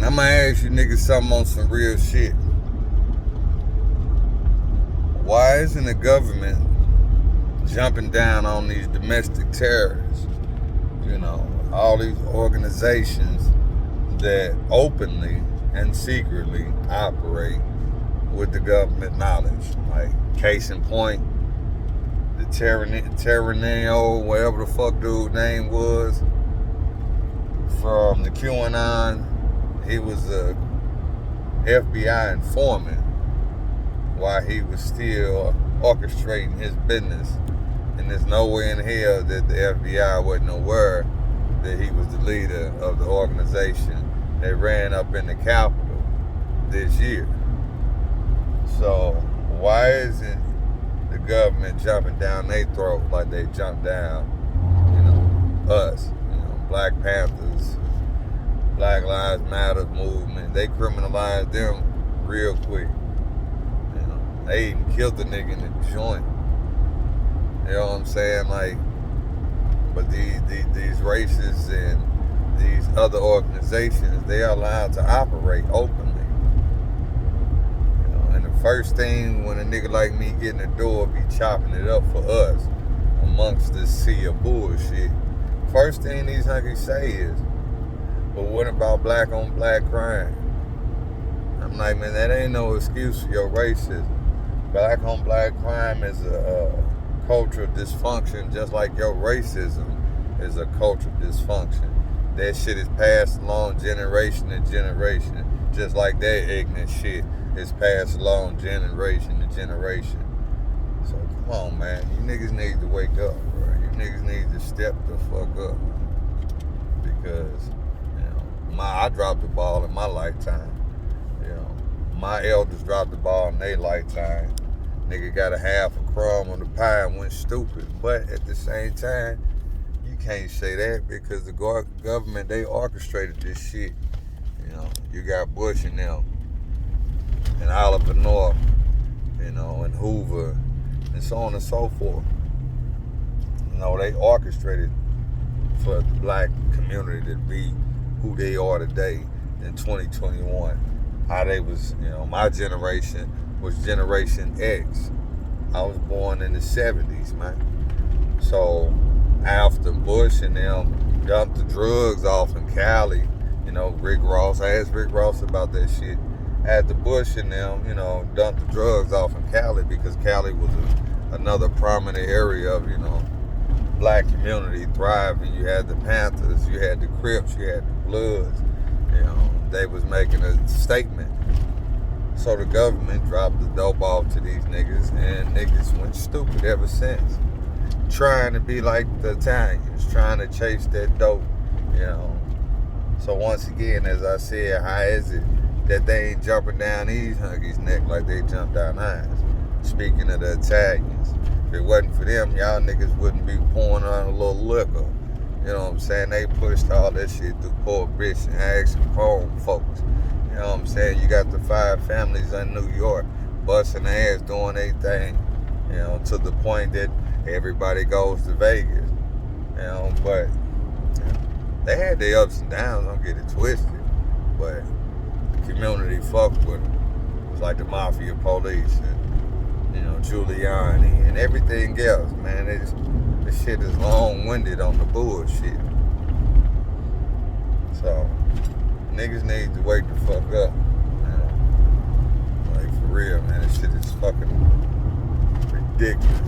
I'ma ask you niggas something on some real shit. Why isn't the government jumping down on these domestic terrorists? You know, all these organizations that openly and secretly operate with the government knowledge. Like, case in point, the Terraneo, whatever the fuck dude's name was, from the QAnon, he was a FBI informant while he was still orchestrating his business. And there's no way in hell that the FBI wasn't aware that he was the leader of the organization that ran up in the Capitol this year. So why isn't the government jumping down their throat like they jumped down, us, Black Panthers, Black Lives Matter movement? They criminalized them real quick. They even killed the nigga in the joint. You know what I'm saying? Like, but these races and these other organizations, they are allowed to operate openly. And the first thing when a nigga like me get in the door, be chopping it up for us amongst this sea of bullshit. First thing these hunkies say is, well, what about black on black crime? I'm like, man, that ain't no excuse for your racism. Black on black crime is a cultural dysfunction, just like your racism is a cultural dysfunction. That shit is passed along generation to generation, just like that ignorant shit is passed along generation to generation. So come on, man, you niggas need to wake up, bro. You niggas need to step the fuck up, because I dropped the ball in my lifetime. My elders dropped the ball in their lifetime. Nigga got a half a crumb on the pie and went stupid. But at the same time, you can't say that because the government, they orchestrated this shit. You got Bush and them, and Oliver North, and Hoover, and so on and so forth. They orchestrated for the black community to be who they are today in 2021. How they was, my generation was Generation X. I was born in the 70s, man. So after Bush and them dumped the drugs off in Cali, Rick Ross, I asked Rick Ross about that shit. After Bush and them, dumped the drugs off in Cali because Cali was another prominent area of, black community thriving. You had the Panthers, you had the Crips, you had the Bloods. They was making a statement. So the government dropped the dope off to these niggas, and niggas went stupid ever since. Trying to be like the Italians, trying to chase that dope, So once again, as I said, how is it that they ain't jumping down these hunkies' neck like they jumped down ours? Speaking of the Italians, if it wasn't for them, y'all niggas wouldn't be pouring on a little liquor. You know what I'm saying? They pushed all that shit through prohibition, ask home folks. You know what I'm saying? You got the 5 families in New York busting ass doing their thing, to the point that everybody goes to Vegas. But they had their ups and downs, don't get it twisted. But the community fucked with them. It was like the mafia police and, Giuliani and everything else, man. This shit is long-winded on the bullshit. So, niggas need to wake the fuck up, man. Like, for real, man. This shit is fucking ridiculous.